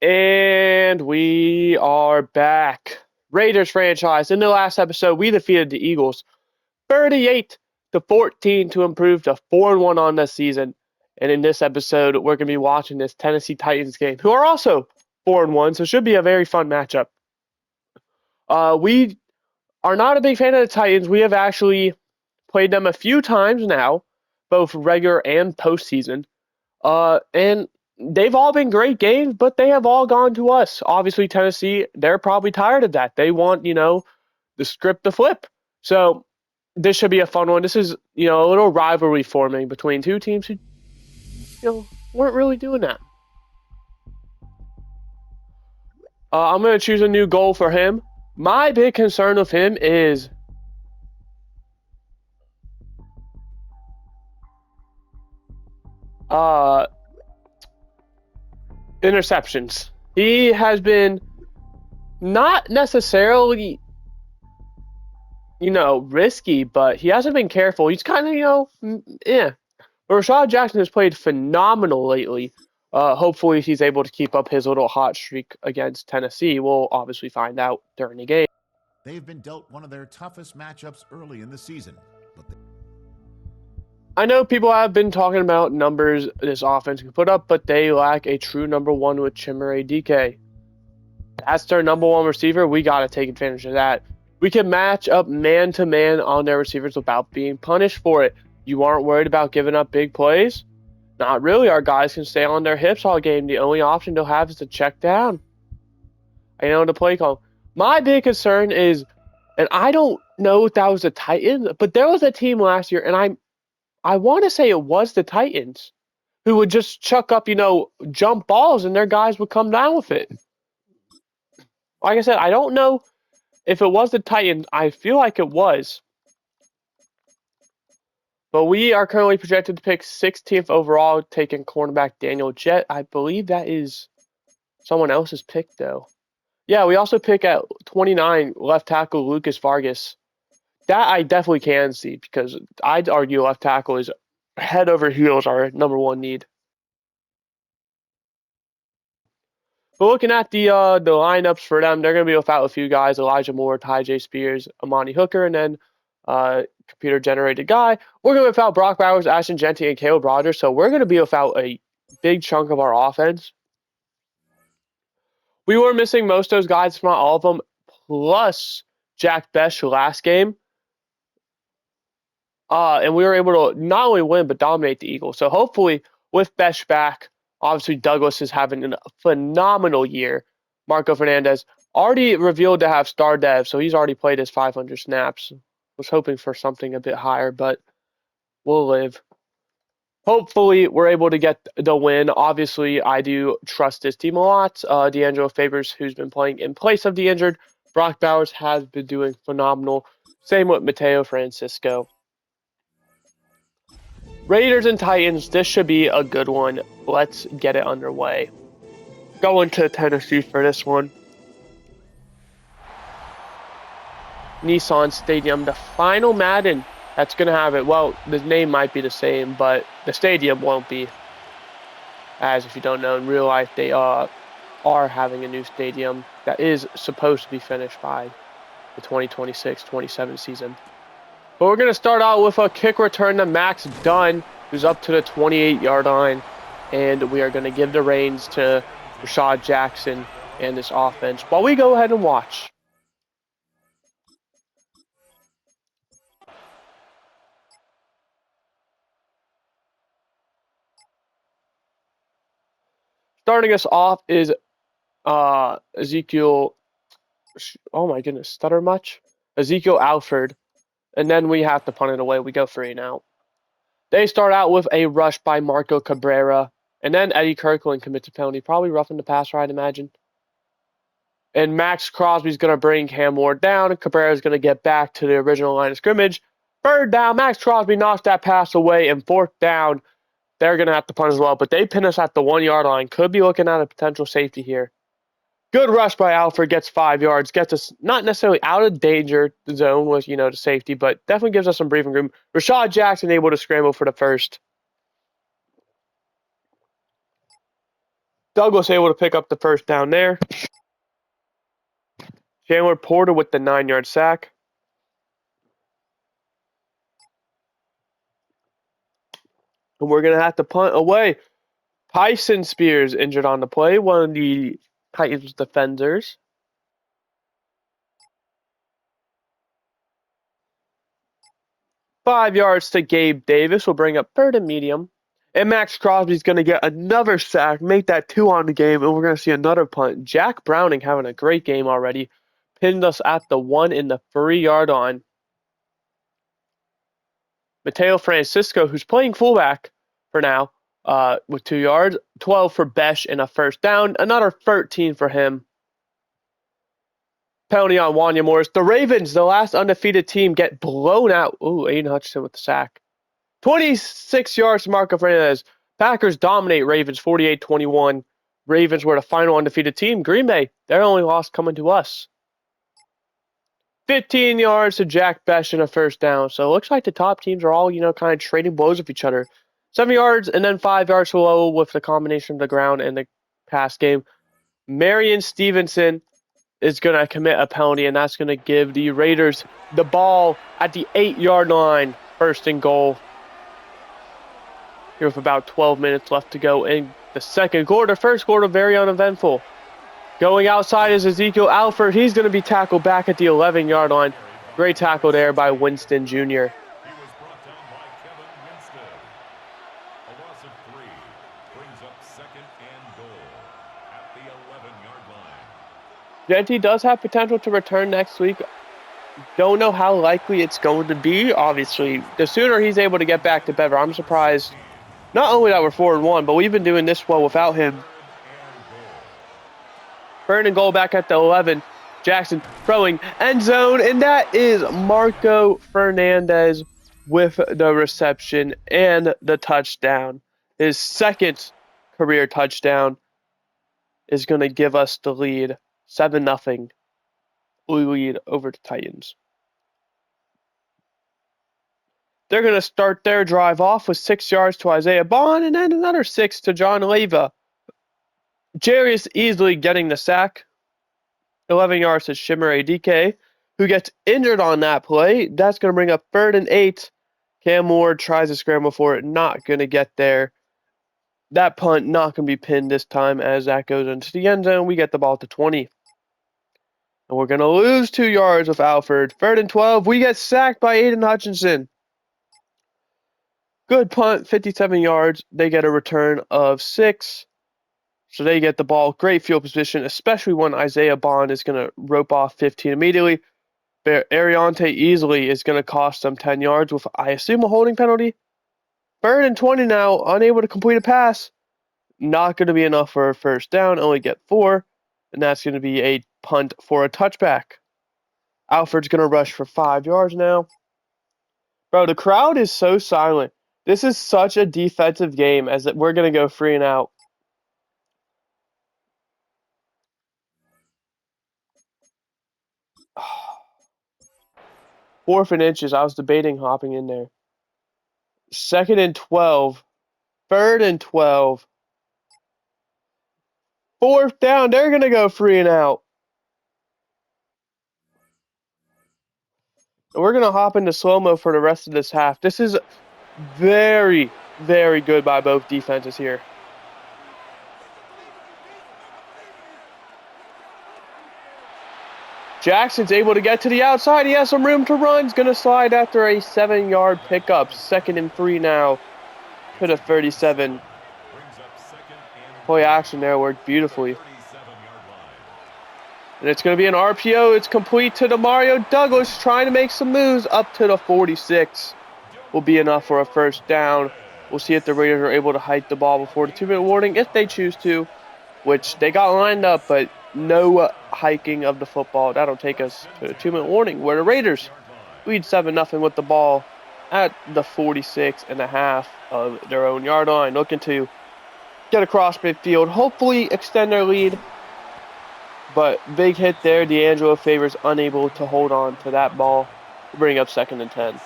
And we are back. Raiders franchise. In the last episode, we defeated the Eagles 38-14 to improve to 4-1 on this season. And in this episode, we're going to be watching this Tennessee Titans game, who are also 4-1, so it should be a very fun matchup. We are not a big fan of the Titans. We have actually played them a few times now, both regular and postseason. And they've all been great games, but they have all gone to us. Obviously, Tennessee, they're probably tired of that. They want, the script to flip. So this should be a fun one. This is, a little rivalry forming between two teams who, weren't really doing that. I'm going to choose a new goal for him. My big concern with him is interceptions. He has been not necessarily, risky, but he hasn't been careful. He's kind of, yeah. But Rashad Jackson has played phenomenal lately. Hopefully he's able to keep up his little hot streak against Tennessee. We'll obviously find out during the game. They've been dealt one of their toughest matchups early in the season. I know people have been talking about numbers this offense can put up, but they lack a true number one with Chimere DK. That's their number one receiver. We got to take advantage of that. We can match up man-to-man on their receivers without being punished for it. You aren't worried about giving up big plays? Not really. Our guys can stay on their hips all game. The only option they'll have is to check down. I know the play call. My big concern is, and I don't know if that was the Titans, but there was a team last year, and I want to say it was the Titans, who would just chuck up, jump balls, and their guys would come down with it. Like I said, I don't know if it was the Titans. I feel like it was. But we are currently projected to pick 16th overall, taking cornerback Daniel Jett. I believe that is someone else's pick, though. Yeah, we also pick at 29 left tackle Lucas Vargas. That I definitely can see, because I'd argue left tackle is head over heels our number one need. But looking at the lineups for them, they're going to be without a few guys: Elijah Moore, Ty J. Spears, Amani Hooker, and then computer-generated guy. We're going to be without Brock Bowers, Ashton Jeanty, and Caleb Rogers, so we're going to be without a big chunk of our offense. We were missing most of those guys, if not all of them, plus Jack Besh last game. And we were able to not only win, but dominate the Eagles. So hopefully, with Besh back, obviously Douglas is having a phenomenal year. Marco Fernandez already revealed to have star dev, so he's already played his 500 snaps. Was hoping for something a bit higher, but we'll live. Hopefully, we're able to get the win. Obviously, I do trust this team a lot. D'Angelo Favors, who's been playing in place of the injured. Brock Bowers has been doing phenomenal. Same with Mateo Francisco. Raiders and Titans, this should be a good one. Let's get it underway. Going to Tennessee for this one. Nissan Stadium, the final Madden that's going to have it. Well, the name might be the same, but the stadium won't be. As if you don't know, in real life, they are having a new stadium that is supposed to be finished by the 2026-27 season. But we're going to start out with a kick return to Max Dunn, who's up to the 28-yard line. And we are going to give the reins to Rashad Jackson and this offense while we go ahead and watch. Starting us off is Ezekiel. Oh my goodness, stutter much? Ezekiel Alford. And then we have to punt it away. We go 3 and out. They start out with a rush by Marco Cabrera. And then Eddie Kirkland commits a penalty. Probably roughing the passer, I'd imagine. And Max Crosby's going to bring Cam Ward down. And Cabrera's going to get back to the original line of scrimmage. 3rd down, Max Crosby knocks that pass away. And 4th down, they're going to have to punt as well. But they pin us at the 1-yard line. Could be looking at a potential safety here. Good rush by Alfred, gets 5 yards, gets us not necessarily out of danger zone with, the safety, but definitely gives us some breathing room. Rashad Jackson able to scramble for the first. Douglas able to pick up the first down there. Chandler Porter with the 9-yard sack. And we're going to have to punt away. Tyson Spears injured on the play, one of the Titans defenders. Five yards to Gabe Davis will bring up third and medium. And Max Crosby's going to get another sack, make that 2 on the game, and we're going to see another punt. Jack Browning having a great game already. Pinned us at the 1 in the 3-yard line. Mateo Francisco, who's playing fullback for now, with 2 yards. 12 for Besh and a first down. Another 13 for him. Penalty on Wanya Morris. The Ravens, the last undefeated team, get blown out. Ooh, Aiden Hutchinson with the sack. 26 yards to Marco Fernandez. Packers dominate Ravens 48-21. Ravens were the final undefeated team. Green Bay, their only loss coming to us. 15 yards to Jack Besh and a first down. So it looks like the top teams are all, kind of trading blows with each other. 7 yards and then 5 yards below with the combination of the ground and the pass game. Marion Stevenson is going to commit a penalty, and that's going to give the Raiders the ball at the 8-yard line. First and goal. Here with about 12 minutes left to go in the second quarter. First quarter, very uneventful. Going outside is Ezekiel Alford. He's going to be tackled back at the 11-yard line. Great tackle there by Winston Jr. He was brought down by Kevin Winstead. A loss of 3 brings up second and goal at the 11-yard line. Genty does have potential to return next week. Don't know how likely it's going to be. Obviously, the sooner he's able to get back, the better. I'm surprised. Not only that we're 4-1, but we've been doing this well without him. Third and goal back at the 11. Jackson throwing end zone, and that is Marco Fernandez with the reception and the touchdown. His second career touchdown is going to give us the lead. 7-0. We lead over the Titans. They're going to start their drive off with 6 yards to Isaiah Bond and then another 6 to John Leyva. Jarius easily getting the sack. 11 yards to Chimere DK, who gets injured on that play. That's going to bring up 3rd and 8. Cam Ward tries to scramble for it. Not going to get there. That punt not going to be pinned this time as that goes into the end zone. We get the ball to 20. And we're going to lose 2 yards with Alford. 3rd and 12. We get sacked by Aiden Hutchinson. Good punt, 57 yards. They get a return of 6. So they get the ball. Great field position, especially when Isaiah Bond is going to rope off 15 immediately. Ariante easily is going to cost them 10 yards with, I assume, a holding penalty. 3rd and 20 now, unable to complete a pass. Not going to be enough for a first down, only get 4. And that's going to be a punt for a touchback. Alford's going to rush for 5 yards now. Bro, the crowd is so silent. This is such a defensive game as that we're going to go 3 and out. Fourth and inches. I was debating hopping in there. 2nd and 12. 3rd and 12. 4th down. They're going to go 3 and out. And we're going to hop into slow-mo for the rest of this half. This is very, very good by both defenses here. Jackson's able to get to the outside. He has some room to run. He's going to slide after a 7-yard pickup. 2nd and 3 now to the 37. Play action there worked beautifully. And it's going to be an RPO. It's complete to Demario Douglas trying to make some moves up to the 46. Will be enough for a first down. We'll see if the Raiders are able to hike the ball before the 2-minute warning if they choose to, which they got lined up, but no hiking of the football. That'll take us to a 2-minute warning where the Raiders lead 7-0 with the ball at the 46.5 of their own yard line, looking to get across midfield, hopefully extend their lead. But big hit there. D'Angelo Favors unable to hold on to that ball to bring up 2nd and 10.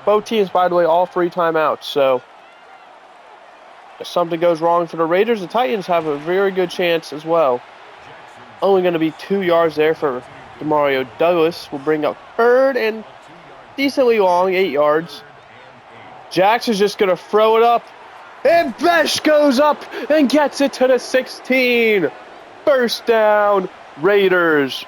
Both teams, by the way, all 3 timeouts. So If something goes wrong for the Raiders, the Titans have a very good chance as well. Only going to be 2 yards there for Demario Douglas. Will bring up third and decently long, 8 yards. Jackson's just going to throw it up. And Besh goes up and gets it to the 16. First down, Raiders.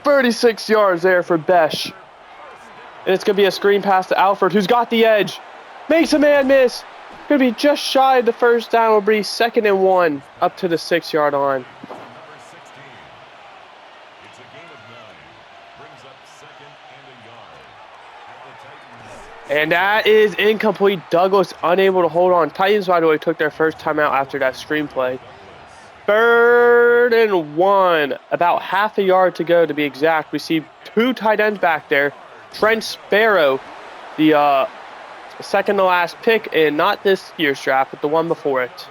36 yards there for Besh. And it's going to be a screen pass to Alford, who's got the edge. Makes a man miss. Going to be just shy of the first down. Will be 2nd and 1 up to the 6-yard line. And that is incomplete. Douglas unable to hold on. Titans, by the way, took their first timeout after that screenplay. 3rd and 1. About half a yard to go to be exact. We see 2 tight ends back there. Trent Sparrow, the second to last pick, and not this year's draft, but the one before it.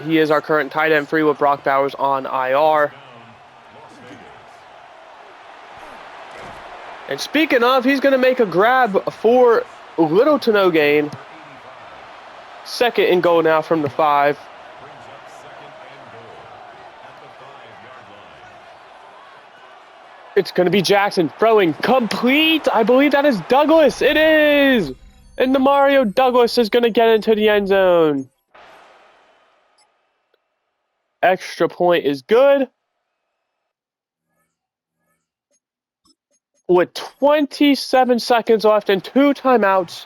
He is our current tight end free with Brock Bowers on IR. And speaking of, he's going to make a grab for little to no gain. 2nd and goal now from the 5. It's going to be Jackson throwing complete. I believe that is Douglas. It is. And Demario Douglas is going to get into the end zone. Extra point is good. With 27 seconds left and 2 timeouts,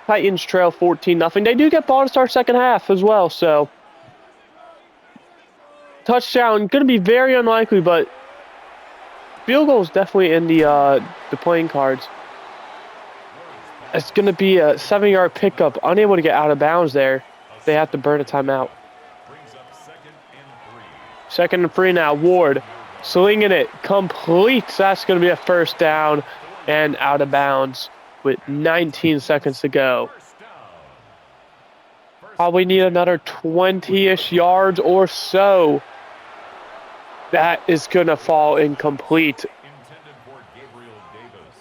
Titans trail 14-0. They do get ball to start second half as well, so touchdown going to be very unlikely, but field goal is definitely in the playing cards. It's going to be a 7-yard pickup, unable to get out of bounds there. They have to burn a timeout. 2nd and 3 now. Ward slinging it, complete. That's going to be a first down and out of bounds with 19 seconds to go. Probably need another 20-ish yards or so. That is going to fall incomplete.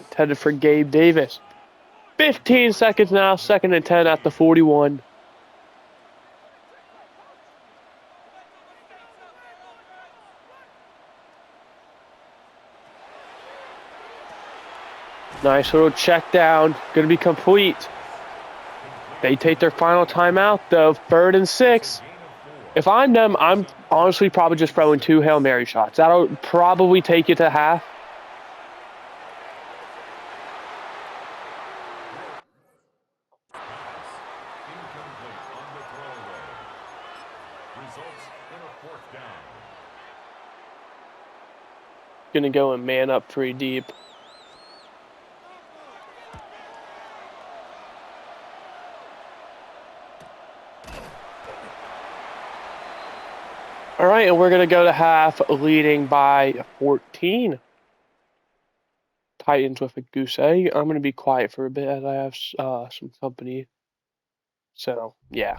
Intended for Gabe Davis. 15 seconds now, 2nd and 10 at the 41. Nice little check down. Going to be complete. They take their final timeout, though. 3rd and 6. If I'm them, I'm honestly probably just throwing 2 Hail Mary shots. That'll probably take you to half. Going to go and man up 3 deep. All right, and we're going to go to half, leading by 14. Titans with a goose egg. I'm going to be quiet for a bit as I have some company. So, yeah.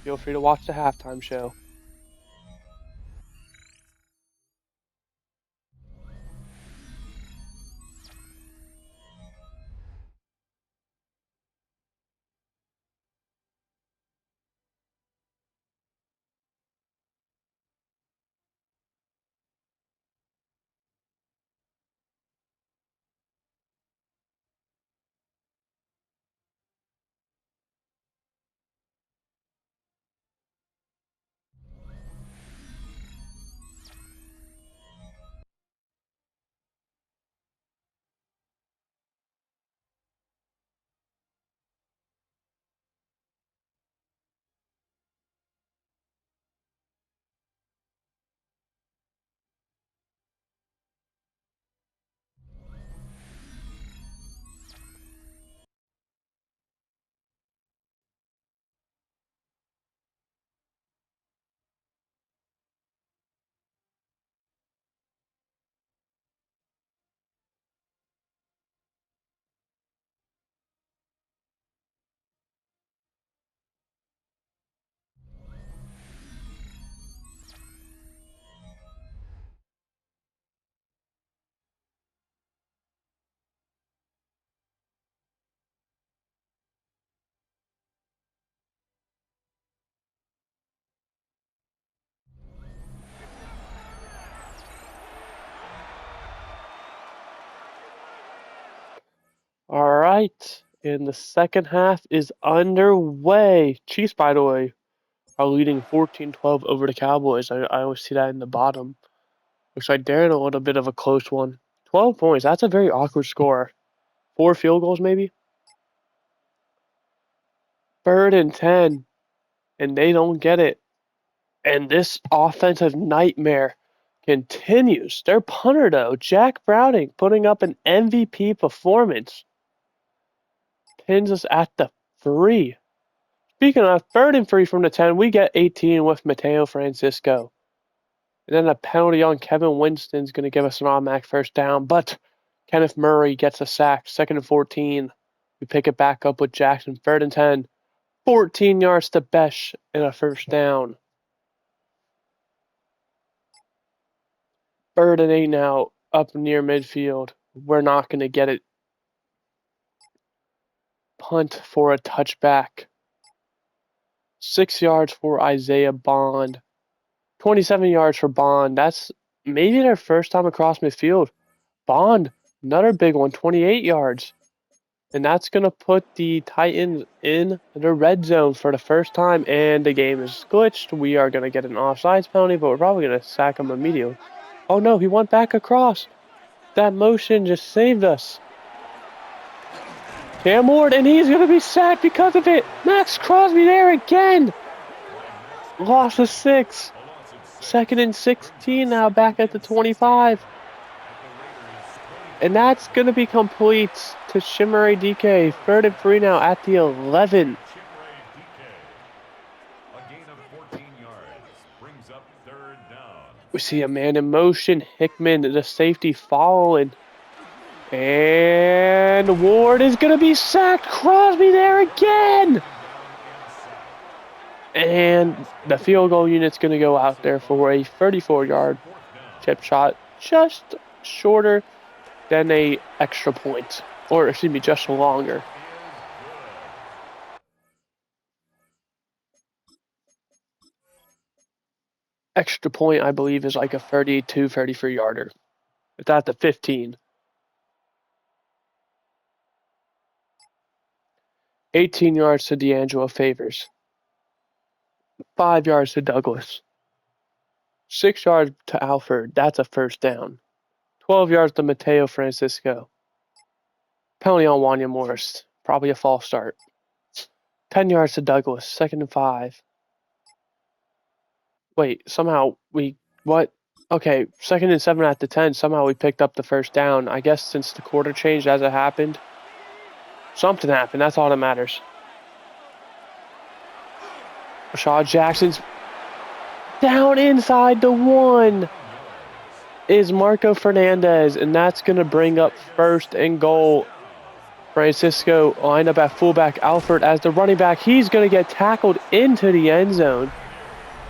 Feel free to watch the halftime show. right. And the second half is underway. Chiefs, by the way, are leading 14-12 over the Cowboys. I always see that in the bottom. Looks like they're in a little bit of a close one. 12 points. That's a very awkward score. 4 field goals, maybe? 3rd and 10. And they don't get it. And this offensive nightmare continues. Their punter, though, Jack Browning, putting up an MVP performance. Pins us at the 3. Speaking of 3rd and 3 from the 10, we get 18 with Mateo Francisco. And then a penalty on Kevin Winston's going to give us an automatic first down. But Kenneth Murray gets a sack. 2nd and 14. We pick it back up with Jackson. 3rd and 10. 14 yards to Besh and a first down. 3rd and 8 now, up near midfield. We're not going to get it. Punt for a touchback. 6 yards for Isaiah Bond. 27 yards for Bond. That's maybe their first time across midfield. Bond, another big one, 28 yards. And that's going to put the Titans in the red zone for the first time. And the game is glitched. We are going to get an offsides penalty, but we're probably going to sack him immediately. Oh no, he went back across. That motion just saved us. Cam Ward, and he's going to be sacked because of it. Max Crosby there again. Loss of 6. 2nd and 16 now, back at the 25. And that's going to be complete to Chimere DK. 3rd and 3 now at the 11. We see a man in motion. Hickman, the safety, following. And Ward is going to be sacked. Crosby there again. And the field goal unit's going to go out there for a 34-yard chip shot. Just shorter than a extra point. Or, excuse me, just longer. Extra point, I believe, is like a 32, 33-yarder. It's at the 15. 18 yards to D'Angelo Favors. 5 yards to Douglas. 6 yards to Alford. That's a first down. 12 yards to Mateo Francisco. Penalty on Wanya Morris. Probably a false start. 10 yards to Douglas. 2nd and 5. Wait, somehow we... What? Okay, 2nd and 7 at the 10. Somehow we picked up the first down. I guess since the quarter changed as it happened. Something happened. That's all that matters. Rashad Jackson's down inside the 1 is Marco Fernandez, and that's going to bring up 1st and goal. Francisco lined up at fullback. Alford as the running back. He's going to get tackled into the end zone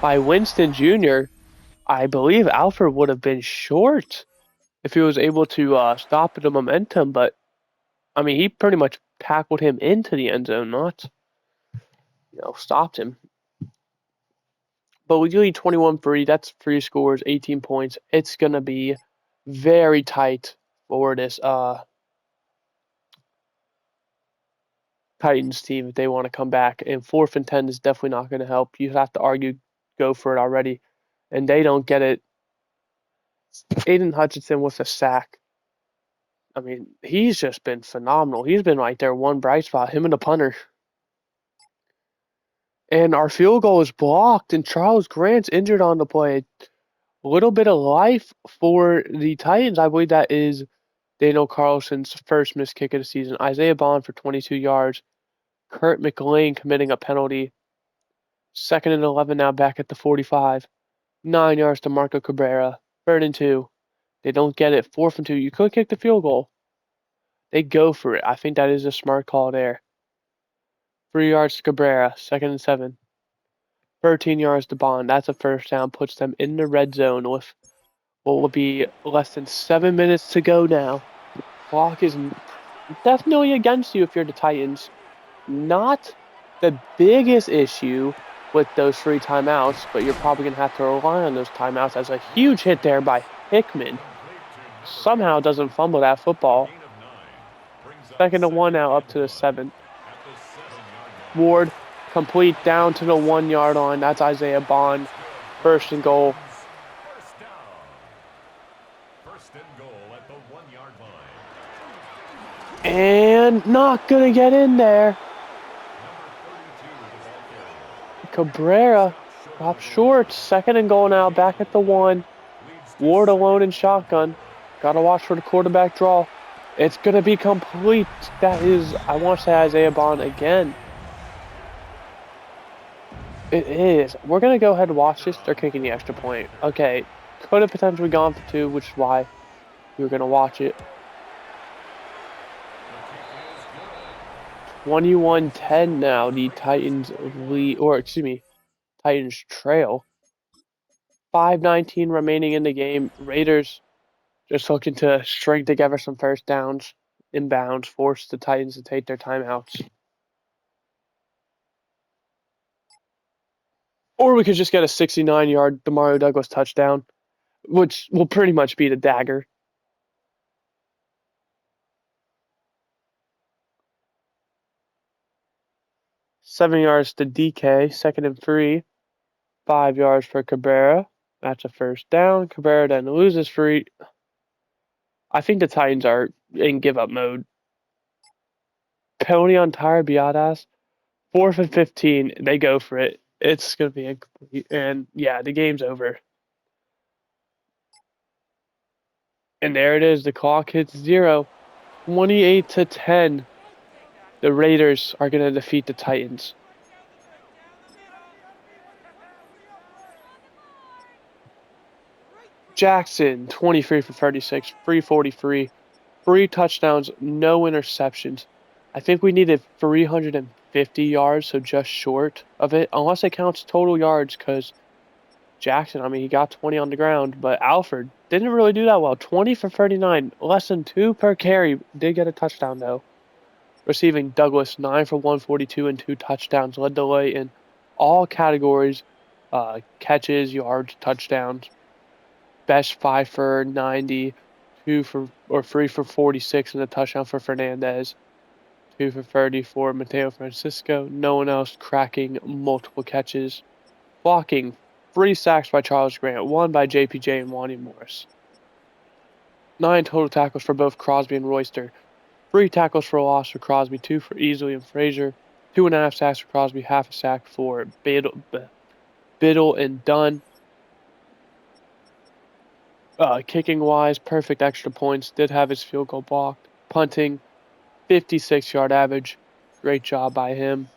by Winston Jr. I believe Alford would have been short if he was able to stop the momentum, but I mean, he pretty much tackled him into the end zone, not, stopped him. But we do need 21-3. That's 3 scores, 18 points. It's going to be very tight for this Titans team if they want to come back. And 4th and 10 is definitely not going to help. You have to argue, go for it already. And they don't get it. Aiden Hutchinson with a sack. I mean, he's just been phenomenal. He's been right there, one bright spot, him and the punter. And our field goal is blocked, and Charles Grant's injured on the play. A little bit of life for the Titans. I believe that is Daniel Carlson's first missed kick of the season. Isaiah Bond for 22 yards. Kurt McLean committing a penalty. 2nd and 11 now, back at the 45. 9 yards to Marco Cabrera. 3rd and 2. They don't get it. 4th and 2. You could kick the field goal. They go for it. I think that is a smart call there. 3 yards to Cabrera. 2nd and 7. 13 yards to Bond. That's a first down. Puts them in the red zone with what will be less than 7 minutes to go now. Clock is definitely against you if you're the Titans. Not the biggest issue with those 3 timeouts, but you're probably going to have to rely on those timeouts as a huge hit there by Hickman. Somehow doesn't fumble that football. Second and 1 now, up to the 7. At the 7-yard line. Ward, complete down to the 1 yard line. That's Isaiah Bond. First and goal. First down. First and goal at the 1-yard line. And not going to get in there. Cabrera drops short. Second and goal now, back at the 1. Ward alone in shotgun. Got to watch for the quarterback draw. It's going to be complete. That is, I want to say Isaiah Bond again. It is. We're going to go ahead and watch this. They're kicking the extra point. Okay. Could have potentially gone for 2, which is why we were going to watch it. 21-10 now. The Titans lead, or excuse me, Titans trail. 5:19 remaining in the game. Raiders just looking to string together some first downs, inbounds, force the Titans to take their timeouts. Or we could just get a 69-yard Demario Douglas touchdown, which will pretty much be the dagger. Seven yards to DK, second and 3. 5 yards for Cabrera. That's a first down. Cabrera then loses free. I think the Titans are in give-up mode. Penalty on Tyre Biadasz. 4th and 15. They go for it. It's going to be incomplete. And, yeah, the game's over. And there it is. The clock hits 0. 28-10. The Raiders are going to defeat the Titans. Jackson, 23 for 36, 343. 3 touchdowns, no interceptions. I think we needed 350 yards, so just short of it, unless it counts total yards, because Jackson, I mean, he got 20 on the ground, but Alfred didn't really do that well. 20 for 39, less than 2 per carry. Did get a touchdown, though. Receiving Douglas, 9 for 142 and 2 touchdowns, led the way in all categories, catches, yards, touchdowns. Best 5 for 90, 3 for 46, and a touchdown for Fernandez. 2 for 30 for Mateo Francisco. No one else cracking multiple catches. Blocking, 3 sacks by Charles Grant, 1 by JPJ and Wani Morris. 9 total tackles for both Crosby and Royster. 3 tackles for loss for Crosby, 2 for Easley and Frazier. 2.5 sacks for Crosby, half a sack for Biddle and Dunn. Kicking wise, perfect extra points. Did have his field goal blocked. Punting, 56-yard average. Great job by him.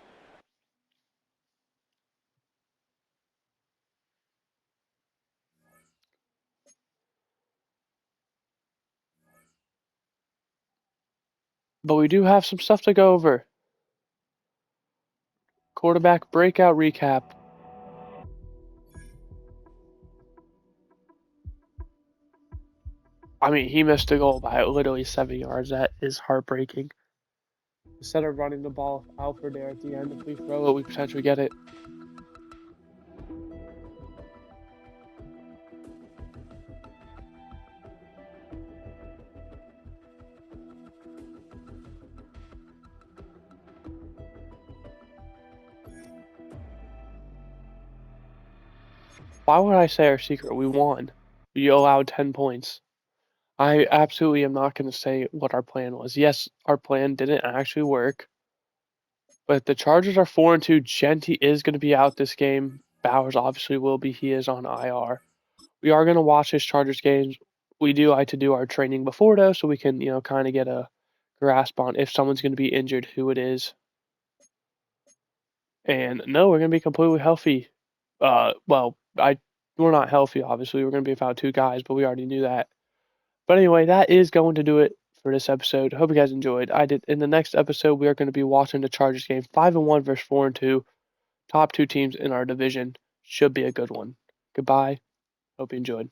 But we do have some stuff to go over. Quarterback breakout recap. I mean, he missed a goal by literally 7 yards. That is heartbreaking. Instead of running the ball out for there at the end, if we throw it, we potentially get it. Why would I say our secret? We won. We allowed 10 points. I absolutely am not going to say what our plan was. Yes, our plan didn't actually work. But the Chargers are 4-2. Genty is going to be out this game. Bowers obviously will be. He is on IR. We are going to watch his Chargers games. We do like to do our training before, though, so we can, kind of get a grasp on if someone's going to be injured, who it is. And no, we're going to be completely healthy. We're not healthy, obviously. We're going to be without 2 guys, but we already knew that. But anyway, that is going to do it for this episode. Hope you guys enjoyed. In the next episode, we are going to be watching the Chargers game, 5-1 versus 4-2. Top 2 teams in our division. Should be a good one. Goodbye. Hope you enjoyed.